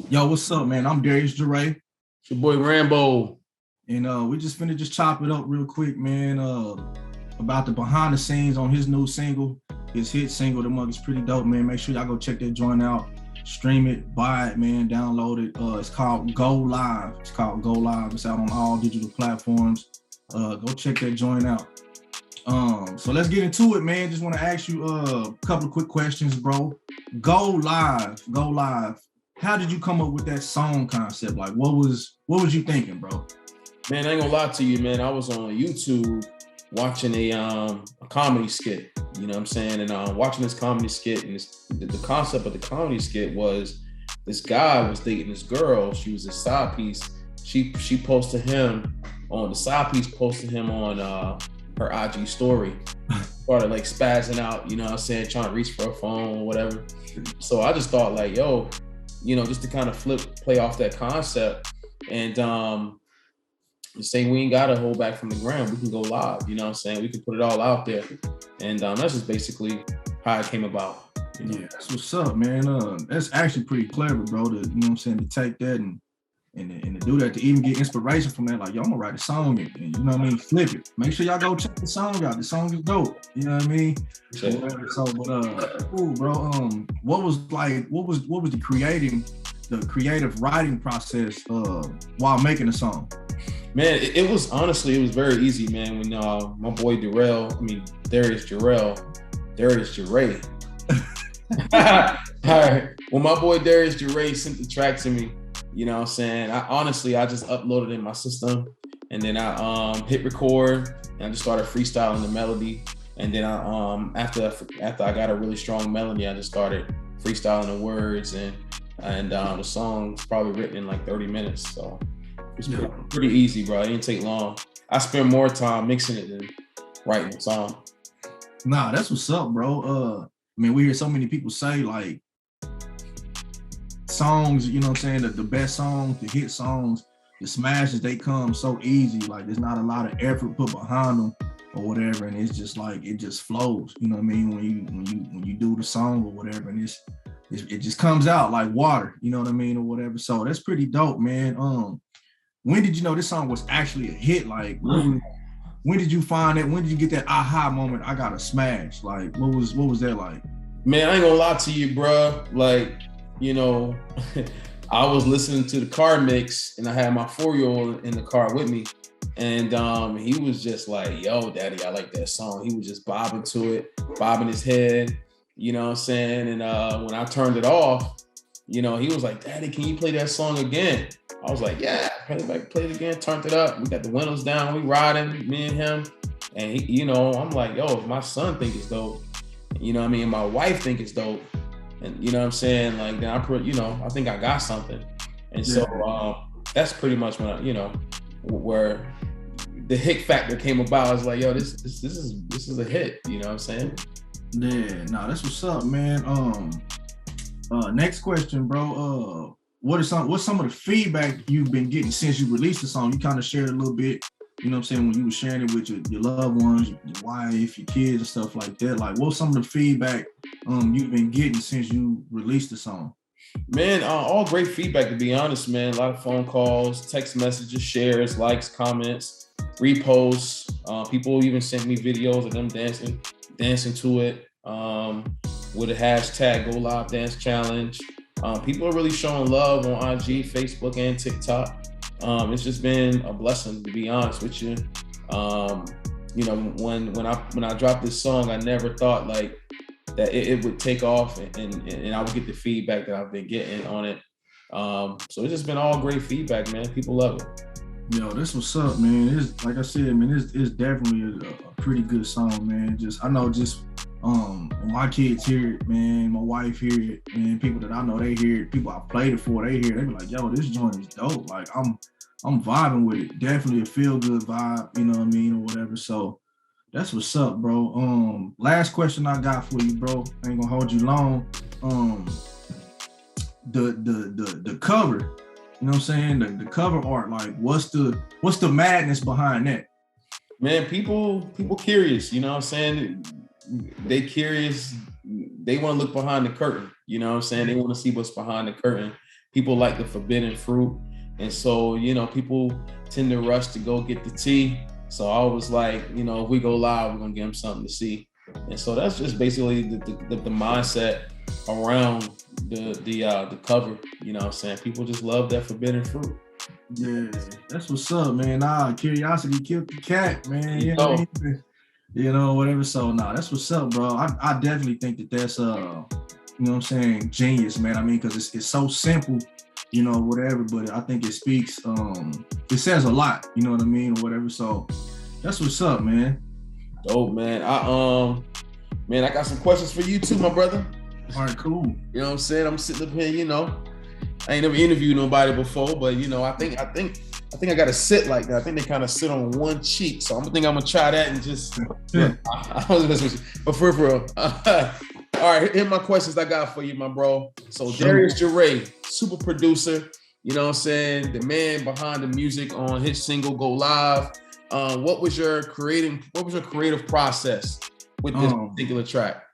Yo, what's up, man? I'm Darius Jerae, It's your boy Rambo. and we just finna just chop it up real quick, man. About the behind the scenes on his new single, his hit single. The mug is pretty dope, man. Make sure y'all go check that joint out, stream it, buy it, man, download it. It's called Go Live. It's called Go Live. It's out on all digital platforms. Go check that joint out. So let's get into it, man. Just want to ask you a couple of quick questions, bro. Go live, go live. How did you come up with that song concept? Like, what was you thinking, bro? Man, I ain't gonna lie to you, man. I was on YouTube watching a comedy skit. You know what I'm saying? And watching this comedy skit, and the concept of the comedy skit was this guy was dating this girl. She was a side piece. She posted him on the side piece, posted him on her IG story. Started like spazzing out, you know what I'm saying, trying to reach for a phone or whatever. So I just thought like, yo, you know, just to kind of play off that concept and saying we ain't got to hold back from the ground. We can go live, you know what I'm saying? We can put it all out there. And that's just basically how it came about. You know? Yeah, that's what's up, man. That's actually pretty clever, bro, to, you know what I'm saying, to take that and to do that, to even get inspiration from that. Like, yo, I'm gonna write a song and you know what I mean, flip it. Make sure y'all go check the song out. The song is dope. You know what I mean? Sure. So, but cool, bro. What was the creative writing process while making the song? Man, it was very easy, man. When my boy Darius Jerae. All right. When my boy Darius Jerae sent the track to me, you know what I'm saying? I just uploaded it in my system, and then I hit record, and I just started freestyling the melody. And then after I got a really strong melody, I just started freestyling the words, and the song's probably written in like 30 minutes. So it's pretty easy, bro. It didn't take long. I spent more time mixing it than writing the song. Nah, that's what's up, bro. I mean, we hear so many people say like songs, you know what I'm saying, the best songs, the hit songs, the smashes, they come so easy. Like there's not a lot of effort put behind them or whatever, and it's just like it just flows. You know what I mean? When you do the song or whatever, and it just comes out like water. You know what I mean, or whatever. So that's pretty dope, man. When did you know this song was actually a hit? Like when did you find that? When did you get that aha moment? I got a smash. Like what was that like? Man, I ain't gonna lie to you, bro. Like, you know, I was listening to the car mix, and I had my 4-year-old in the car with me, and he was just like, "Yo, Daddy, I like that song." He was just bobbing to it, bobbing his head, you know what I'm saying? And when I turned it off, you know, he was like, "Daddy, can you play that song again?" I was like, "Yeah, play it again." Turned it up. We got the windows down. We riding, me and him, and he, you know, I'm like, "Yo, if my son think it's dope, you know what I mean, my wife think it's dope." And you know what I'm saying? Like then I think I got something. And so that's pretty much when where the hit factor came about. I was like, yo, this is a hit, you know what I'm saying? Yeah, nah, that's what's up, man. Next question, bro. What's some of the feedback you've been getting since you released the song? You kind of shared a little bit, you know what I'm saying, when you were sharing it with your loved ones, your wife, your kids, and stuff like that. Like, what's some of the feedback you've been getting since you released the song? Man, all great feedback, to be honest, man. A lot of phone calls, text messages, shares, likes, comments, reposts. People even sent me videos of them dancing to it with a hashtag Go Live Dance Challenge. People are really showing love on IG, Facebook, and TikTok. It's just been a blessing, to be honest with you. You know, when I dropped this song, I never thought like that it would take off and I would get the feedback that I've been getting on it. So it's just been all great feedback, man. People love it. Yo, this what's up, man. It's like I said, man, it's definitely a pretty good song, man. When my kids hear it, man, my wife hear it, man, people that I know, they hear it, people I played it for, they hear it, they be like, yo, this joint is dope. Like I'm vibing with it. Definitely a feel good vibe, you know what I mean, or whatever. So that's what's up, bro. Last question I got for you, bro. I ain't gonna hold you long. The cover, you know what I'm saying? The cover art, like what's the madness behind that? Man, people curious, you know what I'm saying? They curious, they want to look behind the curtain, you know what I'm saying? They want to see what's behind the curtain. people like the forbidden fruit. And so, you know, people tend to rush to go get the tea. So I was like, you know, if we go live, we're gonna give them something to see. And so that's just basically the mindset around the cover. You know what I'm saying? People just love that forbidden fruit. Yeah, that's what's up, man. Nah, curiosity killed the cat, man. You know what I mean? You know, whatever. So nah, that's what's up, bro. I definitely think that that's you know what I'm saying, genius, man. I mean, because it's so simple, you know, whatever, but I think it speaks, it says a lot, you know what I mean, or whatever. So that's what's up, man. Dope, man. I got some questions for you too, my brother. All right, cool. You know what I'm saying? I'm sitting up here, you know, I ain't never interviewed nobody before, but you know, I think I gotta sit like that. I think they kind of sit on one cheek. So I'm gonna try that and just I was messing with you. But for real. All right, here are my questions I got for you, my bro. So Darius Jerae, super producer, you know what I'm saying? The man behind the music on his single Go Live. What was your creative process with this particular track?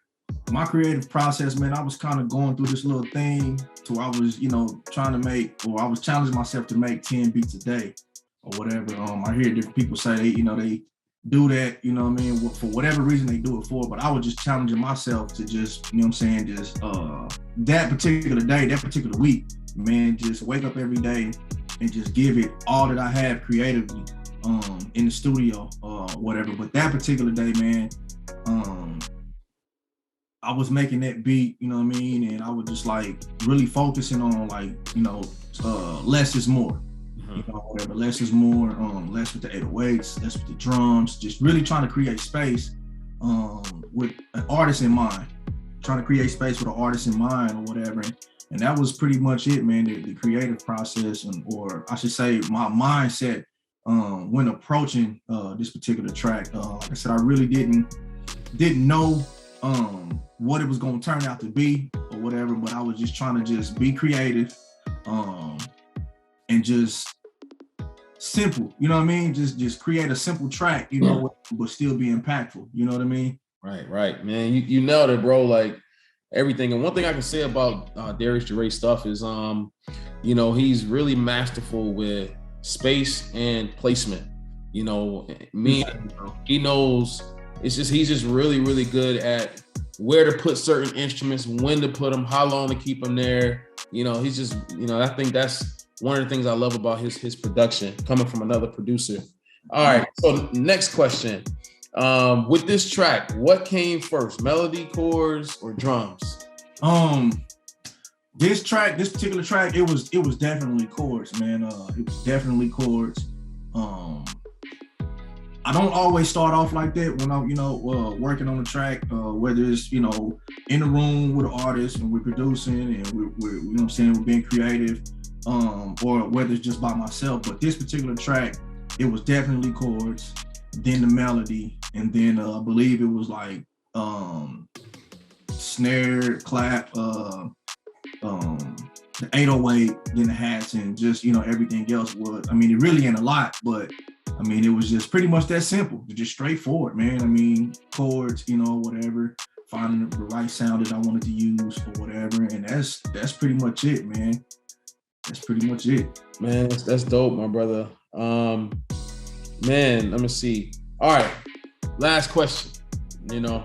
My creative process, man, I was kind of going through this little thing to I was, you know, I was challenging myself to make 10 beats a day or whatever. I hear different people say they do that, you know what I mean, for whatever reason they do it for, but I was just challenging myself to just, you know what I'm saying, just that particular day, that particular week, man, just wake up every day and just give it all that I have creatively in the studio or whatever. But that particular day, man, I was making that beat, you know what I mean, and I was just like really focusing on like, you know, less is more. You know, whatever, less is more, less with the 808s, less with the drums, just really trying to create space with an artist in mind, trying to create space with an artist in mind or whatever. And that was pretty much it, man, the creative process, or I should say my mindset when approaching this particular track. Like I said, I really didn't know what it was going to turn out to be or whatever, but I was just trying to just be creative and just simple, you know what I mean? Just create a simple track, you know, but still be impactful, you know what I mean? Right, man. You nailed it, bro. Like everything. And one thing I can say about Darius Jerae stuff is, you know, he's really masterful with space and placement. You know, he knows. He's just really, really good at where to put certain instruments, when to put them, how long to keep them there. You know, he's just, you know, I think that's one of the things I love about his production coming from another producer. All right, so next question. With this track, what came first, melody, chords, or drums? This particular track, it was definitely chords, man. It was definitely chords. I don't always start off like that when I'm, you know, working on the track, whether it's, you know, in the room with an artist and we're producing and we're you know what I'm saying, we're being creative, or whether it's just by myself. But this particular track, it was definitely chords, then the melody, and then I believe it was like snare, clap, the 808, then the hats, and just, you know, everything else was, I mean, it really ain't a lot, but I mean, it was just pretty much that simple, just straightforward, man. I mean, chords, you know, whatever, finding the right sound that I wanted to use or whatever, and that's pretty much it, man. That's pretty much it. Man, that's dope, my brother. Man, let me see. All right, last question. You know,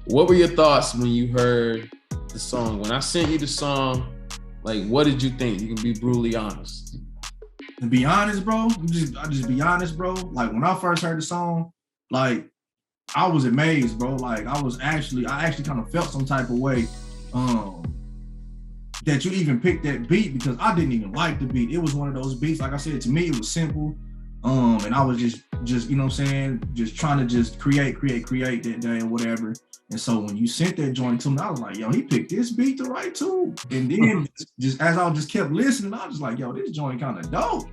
what were your thoughts when you heard the song? When I sent you the song, like, what did you think? You can be brutally honest. To be honest, bro, I just be honest, bro. Like when I first heard the song, like I was amazed, bro. Like I actually kind of felt some type of way that you even picked that beat, because I didn't even like the beat. It was one of those beats, like I said, to me it was simple. And I was just you know what I'm saying, just trying to just create that day or whatever. And so when you sent that joint to me, I was like, yo, he picked this beat to write to. And then just as I just kept listening, I was just like, yo, this joint kind of dope.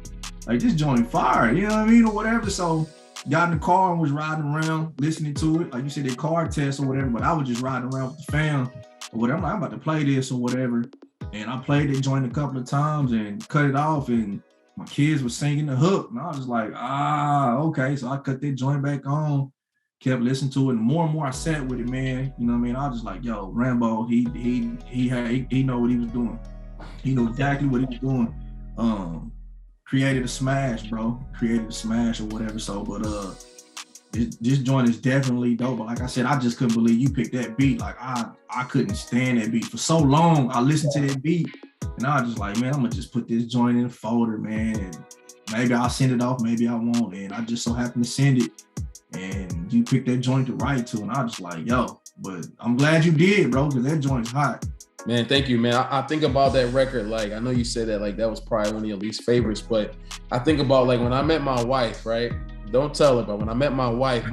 Like this joint fire, you know what I mean, or whatever. So got in the car and was riding around listening to it. Like you said, they car test or whatever, but I was just riding around with the fam or whatever. I'm like, I'm about to play this or whatever. And I played that joint a couple of times and cut it off, and my kids were singing the hook. And I was like, okay. So I cut that joint back on, kept listening to it, and more I sat with it, man. You know what I mean? I was just like, yo, Rambo, he know what he was doing. He knew exactly what he was doing. Created a smash, bro. Created a smash or whatever. So, but this joint is definitely dope. But like I said, I just couldn't believe you picked that beat. Like I couldn't stand that beat for so long. I listened to that beat and I was just like, man, I'm gonna just put this joint in a folder, man. And maybe I'll send it off, maybe I won't. And I just so happened to send it. And you picked that joint to write to, and I was just like, yo. But I'm glad you did, bro, because that joint's hot. Man, thank you, man. I think about that record, like, I know you said that, like, that was probably one of your least favorites, but I think about, like, when I met my wife, right? Don't tell her, but when I met my wife,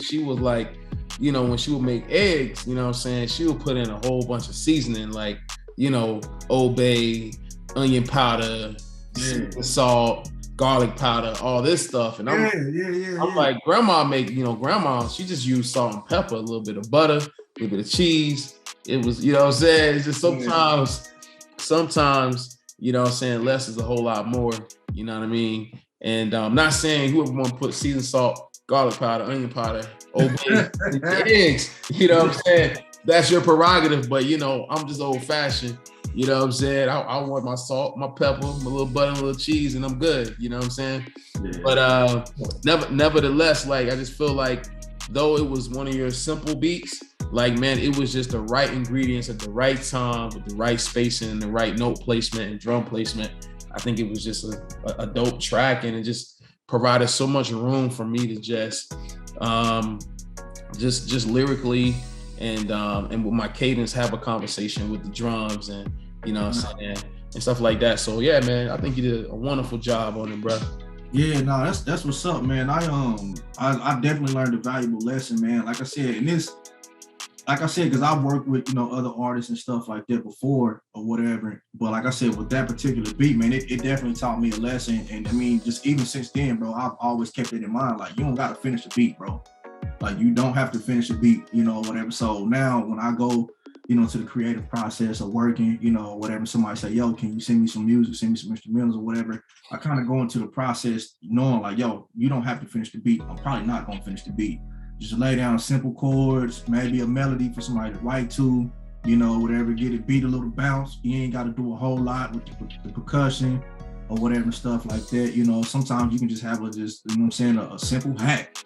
she was like, you know, when she would make eggs, you know what I'm saying? She would put in a whole bunch of seasoning, like, you know, Old Bay, onion powder, salt, garlic powder, all this stuff. And I'm like, grandma, she just used salt and pepper, a little bit of butter, a little bit of cheese. It was, you know what I'm saying? It's just sometimes, you know what I'm saying, less is a whole lot more, you know what I mean? And I'm not saying whoever want to put seasoned salt, garlic powder, onion powder, eggs, you know what I'm saying? That's your prerogative, but, you know, I'm just old fashioned, you know what I'm saying? I want my salt, my pepper, my little butter, a little cheese, and I'm good, you know what I'm saying? Yeah. But nevertheless, like, I just feel like though it was one of your simple beats, like, man, it was just the right ingredients at the right time with the right spacing and the right note placement and drum placement. I think it was just a dope track, and it just provided so much room for me to just lyrically and with my cadence have a conversation with the drums and, you know what I'm saying, and stuff like that. So yeah, man, I think you did a wonderful job on it, bro. Yeah, no, that's what's up, man. I definitely learned a valuable lesson, man. Like I said, because I've worked with, you know, other artists and stuff like that before or whatever. But like I said, with that particular beat, man, it definitely taught me a lesson. And I mean, just even since then, bro, I've always kept it in mind. Like, you don't got to finish a beat, bro. Like, you don't have to finish a beat, you know, whatever. So now when I go, you know, to the creative process of working, you know, whatever, somebody say, yo, can you send me some music, send me some instrumentals or whatever? I kind of go into the process knowing like, yo, you don't have to finish the beat. I'm probably not going to finish the beat. Just lay down simple chords, maybe a melody for somebody to write to, you know, whatever, get it beat a little bounce. You ain't got to do a whole lot with the percussion or whatever, stuff like that. You know, sometimes you can just have you know what I'm saying, a simple hack.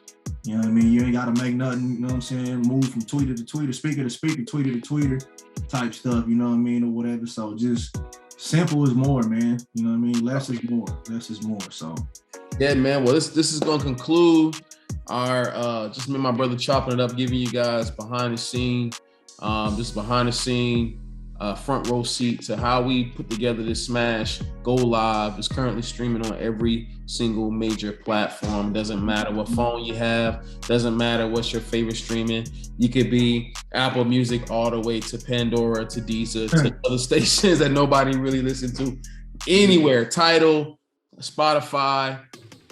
You know what I mean? You ain't got to make nothing, you know what I'm saying, move from tweeter to tweeter, speaker to speaker, tweeter to tweeter type stuff, you know what I mean, or whatever. So just simple is more, man. You know what I mean? Less is more. Less is more. So yeah, man. Well, this is gonna conclude our just me and my brother chopping it up, giving you guys behind the scene front row seat to how we put together this smash. Go Live is currently streaming on every single major platform. Doesn't matter what phone you have, doesn't matter what's your favorite streaming. You could be Apple Music all the way to Pandora, to Deezer, to other stations that nobody really listens to. Anywhere, Tidal, Spotify,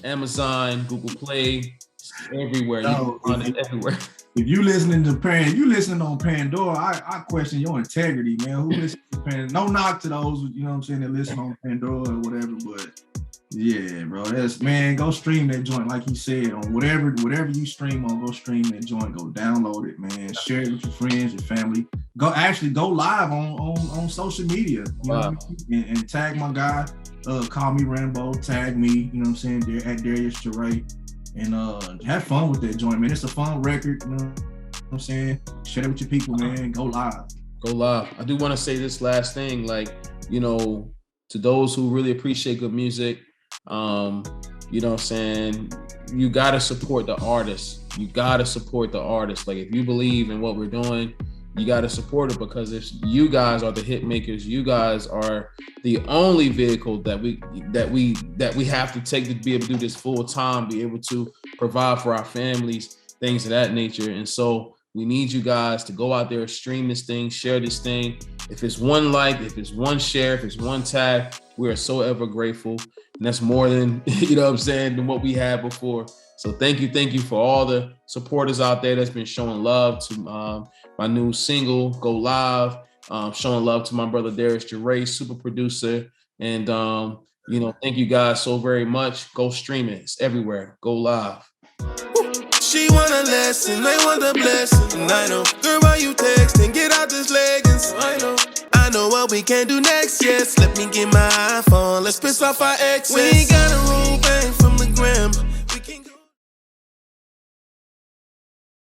Amazon, Google Play, everywhere. You can find it everywhere. If you listening on Pandora, I question your integrity, man. Who listens to Pandora? No knock to those, you know what I'm saying, that listen on Pandora or whatever, but yeah, bro, go stream that joint, like he said, on whatever you stream on, go stream that joint, go download it, man. Share it with your friends, your family. Go live on social media, you know what I mean? And tag my guy, call me Rambo, tag me, you know what I'm saying, at Darius Jerae. And have fun with that joint, man. It's a fun record, you know what I'm saying? Share it with your people, man. Go live. Go live. I do want to say this last thing, like, you know, to those who really appreciate good music, you know what I'm saying, you got to support the artists. You got to support the artists. Like, if you believe in what we're doing, you got to support it, because if you guys are the hit makers, you guys are the only vehicle that we have to take to be able to do this full time, be able to provide for our families, things of that nature. And so we need you guys to go out there, stream this thing, share this thing. If it's one like, if it's one share, if it's one tag, we are so ever grateful. And that's more than, you know what I'm saying, than what we had before. So thank you for all the supporters out there that's been showing love to my new single, Go Live, showing love to my brother Darius Jerae, super producer. And, you know, thank you guys so very much. Go stream it. It's everywhere. Go live. She want a lesson, they want a blessing. I know, girl, why you texting? Get out this leggings. I know what what we can do next. Yes, let me get my iPhone. Let's piss off our exes. We ain't gonna